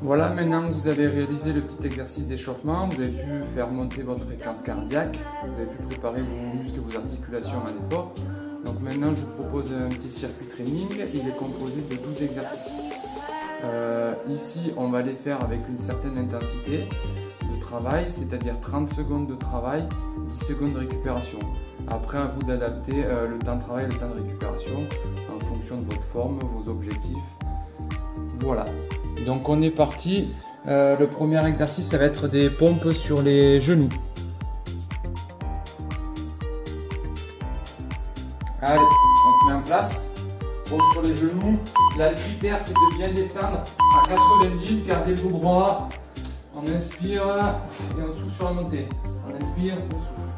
Voilà, maintenant que vous avez réalisé le petit exercice d'échauffement, vous avez pu faire monter votre fréquence cardiaque, vous avez pu préparer vos muscles et vos articulations à l'effort. Donc maintenant, je vous propose un petit circuit training, il est composé de 12 exercices. Ici, on va les faire avec une certaine intensité de travail, c'est-à-dire 30 secondes de travail, 10 secondes de récupération. Après, à vous d'adapter le temps de travail et le temps de récupération en fonction de votre forme, vos objectifs. Voilà. Donc on est parti. Le premier exercice, ça va être des pompes sur les genoux. Allez, on se met en place. Pompe sur les genoux. Là, le critère, c'est de bien descendre à 90. Gardez le dos droit. On inspire et on souffle sur la montée. On inspire, on souffle.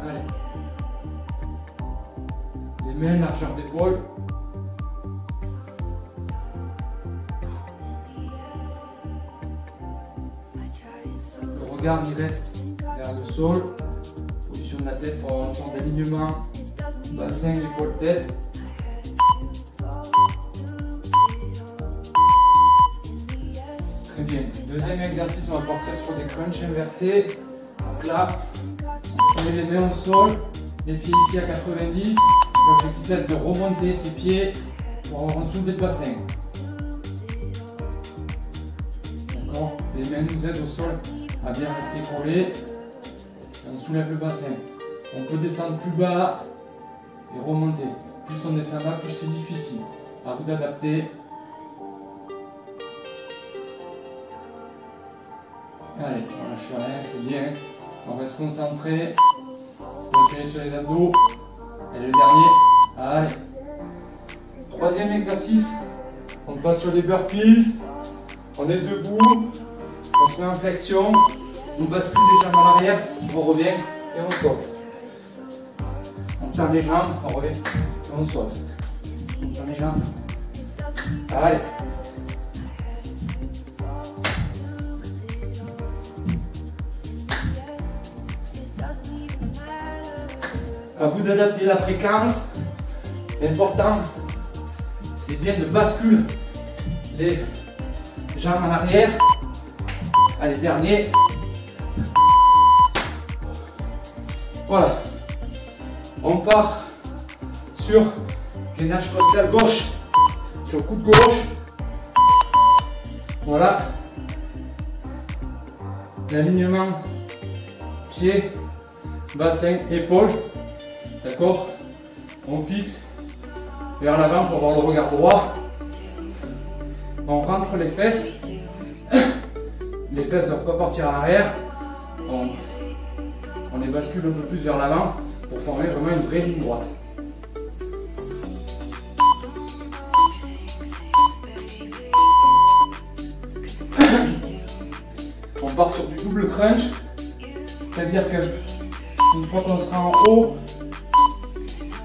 Allez. Les mains, largeur d'épaule. Le regard il reste vers le sol. Position de la tête pour avoir une sorte d'alignement. Bassin, épaule, tête. Très bien. Deuxième exercice, on va partir sur des crunchs inversés. Donc là, on se met les mains au sol, les pieds ici à 90. L'objectif c'est de remonter ses pieds pour avoir un soulevé de bassin. D'accord. Les mains nous aident au sol à bien rester collées. On soulève le bassin. On peut descendre plus bas et remonter. Plus on descend bas, plus c'est difficile. À vous d'adapter. Allez, on lâche rien, c'est bien. On reste concentré. On tire sur les abdos. Et le dernier. Allez. Troisième exercice. On passe sur les burpees. On est debout. On se met en flexion. On bascule les jambes en arrière. On revient et on saute. On tend les jambes. On revient et on saute. On tend les jambes. Allez. À vous d'adapter la fréquence. L'important, c'est bien de basculer les jambes en arrière. Allez, dernier. Voilà. On part sur gainage costal gauche, sur coude gauche. Voilà. L'alignement pied, bassin, épaule. D'accord? On fixe vers l'avant pour avoir le regard droit. On rentre les fesses. Les fesses ne doivent pas partir à l'arrière. On les bascule un peu plus vers l'avant pour former vraiment une vraie ligne droite. On part sur du double crunch. C'est-à-dire que une fois qu'on sera en haut,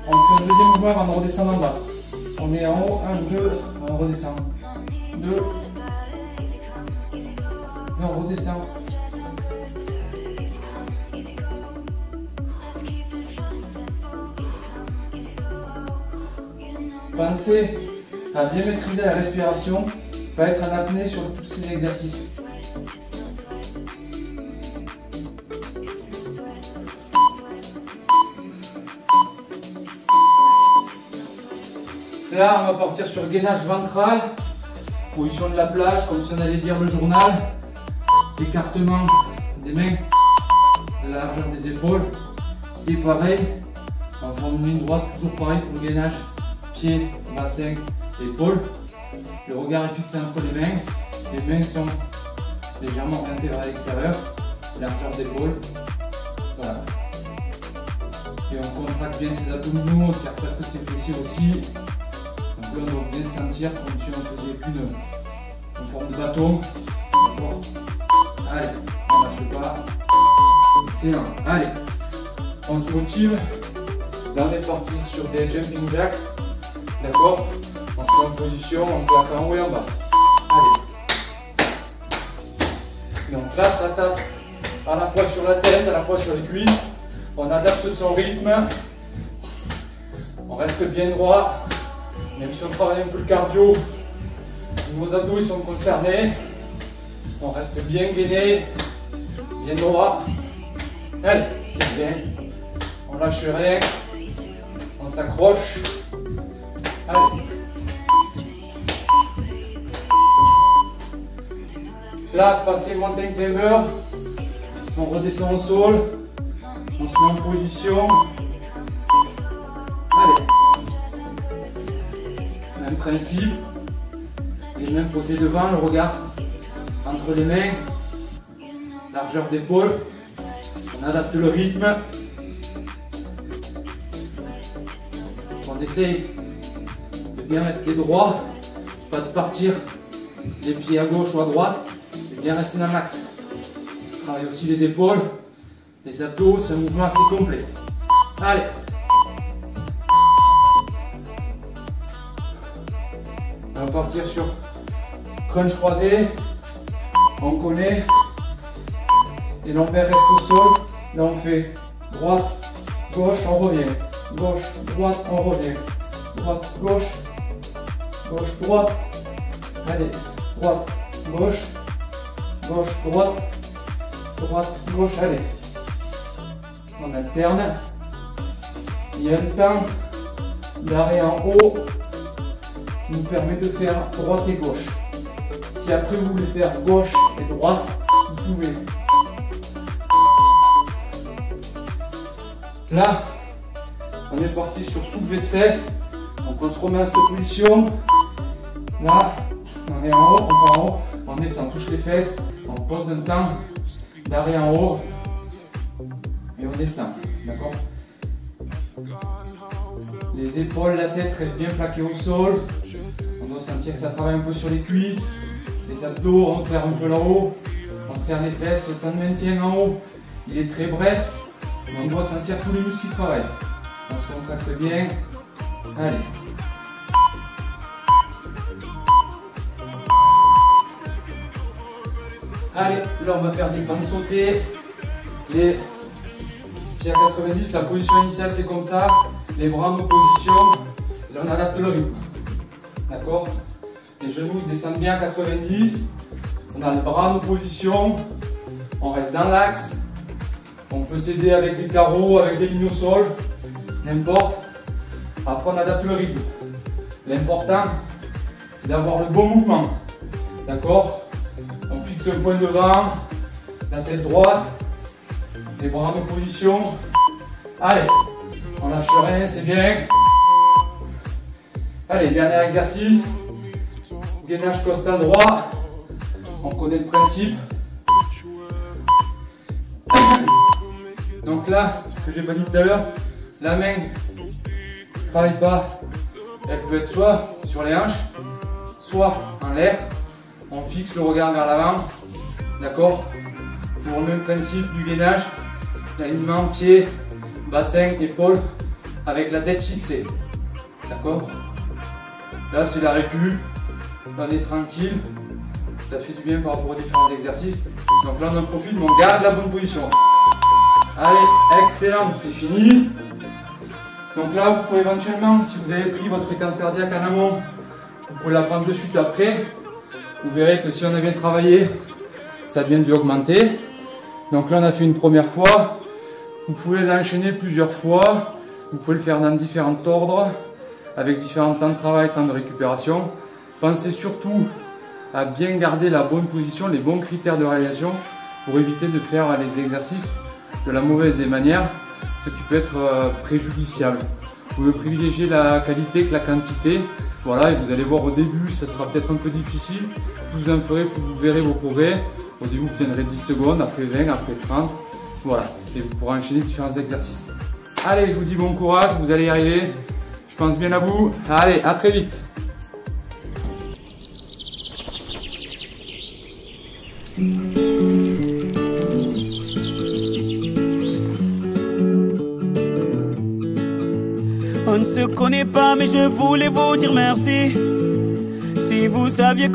on fait un deuxième mouvement avant de redescendre en bas. On est en haut, 1, 2, on redescend. 2. Et on redescend. Pensez à bien maîtriser la respiration, pas être en apnée sur tous ces exercices. Là, on va partir sur gainage ventral, position de la plage, comme si on allait lire le journal, écartement des mains, de la largeur des épaules, pied pareil, on forme une ligne droite, toujours pareil pour le gainage, pied, bassin, épaule. Le regard est fixé entre les mains sont légèrement orientées vers l'extérieur, largeur d'épaule, voilà. Et on contracte bien ses abdominaux, on serre presque ses fessiers aussi. Donc là, on doit bien sentir comme si on faisait une forme de bâton. Allez, on ne lâche pas. Excellent. Allez, on se motive. Là, on est parti sur des jumping jacks. D'accord? On se met en position, on plaque en haut et en bas. Allez. Donc là, ça tape à la fois sur la tête, à la fois sur les cuisses. On adapte son rythme. On reste bien droit. Même si on travaille un peu le cardio, Vos abdos ils sont concernés. On reste bien gainé, bien droit. Allez, c'est bien. On lâche rien. On s'accroche. Allez. Là, passez mountain climber. On redescend au sol. On se met en position. Allez. Même principe. Les mains posées devant, le regard entre les mains. Largeur d'épaule. On adapte le rythme. On essaye de bien rester droit. Pas de partir les pieds à gauche ou à droite. De bien rester dans l'axe. Travaille aussi les épaules. Les abdos, c'est un mouvement assez complet. Allez. On va partir sur crunch croisé. On connaît. Les lombaires restent au sol. Là on fait droite, gauche, on revient. Gauche, droite, on revient. Droite, gauche. Gauche, droite. Allez. Droite, gauche. Gauche, droite. Droite, gauche. Allez. On alterne. Il y a un temps d'arrêt en haut qui nous permet de faire droite et gauche. Si après vous voulez faire gauche et droite, vous pouvez. Là, on est parti sur soulevé de fesses. Donc on se remet à cette position. Là, on est en haut, on va en haut, on descend, on touche les fesses, on pose un temps d'arrêt en haut et on descend. D'accord? Les épaules, la tête restent bien plaquées au sol. On doit sentir que ça travaille un peu sur les cuisses. Les abdos, on serre un peu là-haut. On serre les fesses, le temps de maintien en haut, il est très bref. Mais on doit sentir tous les muscles qui travaillent. On se contracte bien. Allez. Allez, là on va faire des pentes sautées. Les pieds à 90, la position initiale c'est comme ça. Les bras en opposition. Là on adapte le rythme. D'accord? Les genoux ils descendent bien à 90. On a les bras en opposition. On reste dans l'axe. On peut s'aider avec des carreaux, avec des lignes au sol. N'importe. Après on adapte le rythme. L'important c'est d'avoir le bon mouvement. D'accord? On fixe le point devant. La tête droite. Les bras en opposition. Allez. On lâche rien, c'est bien. Allez, dernier exercice. Gainage costal droit. On connaît le principe. Donc là, ce que j'ai pas dit tout à l'heure, la main ne travaille pas. Elle peut être soit sur les hanches, soit en l'air. On fixe le regard vers l'avant. D'accord? Pour le même principe du gainage, l'alignement pied, bassin, épaule, avec la tête fixée. D'accord? Là, c'est la récup. Là, on est tranquille. Ça fait du bien par rapport aux différents exercices. Donc là, on en profite, mais on garde la bonne position. Allez, excellent, c'est fini. Donc là, vous pouvez éventuellement, si vous avez pris votre fréquence cardiaque en amont, vous pouvez la prendre de suite après. Vous verrez que si on a bien travaillé, ça a bien dû augmenter. Donc là, on a fait une première fois. Vous pouvez l'enchaîner plusieurs fois. Vous pouvez le faire dans différents ordres, avec différents temps de travail, temps de récupération. Pensez surtout à bien garder la bonne position, les bons critères de réalisation pour éviter de faire les exercices de la mauvaise des manières, ce qui peut être préjudiciable. Vous pouvez privilégier la qualité que la quantité. Voilà, et vous allez voir au début, ça sera peut-être un peu difficile. Plus vous en ferez, plus vous verrez vos progrès. Au début, vous tiendrez 10 secondes, après 20, après 30. Voilà, et vous pourrez enchaîner différents exercices. Allez, je vous dis bon courage, vous allez y arriver. Je pense bien à vous. Allez, à très vite. On ne se connaît pas, mais je voulais vous dire merci. Si vous saviez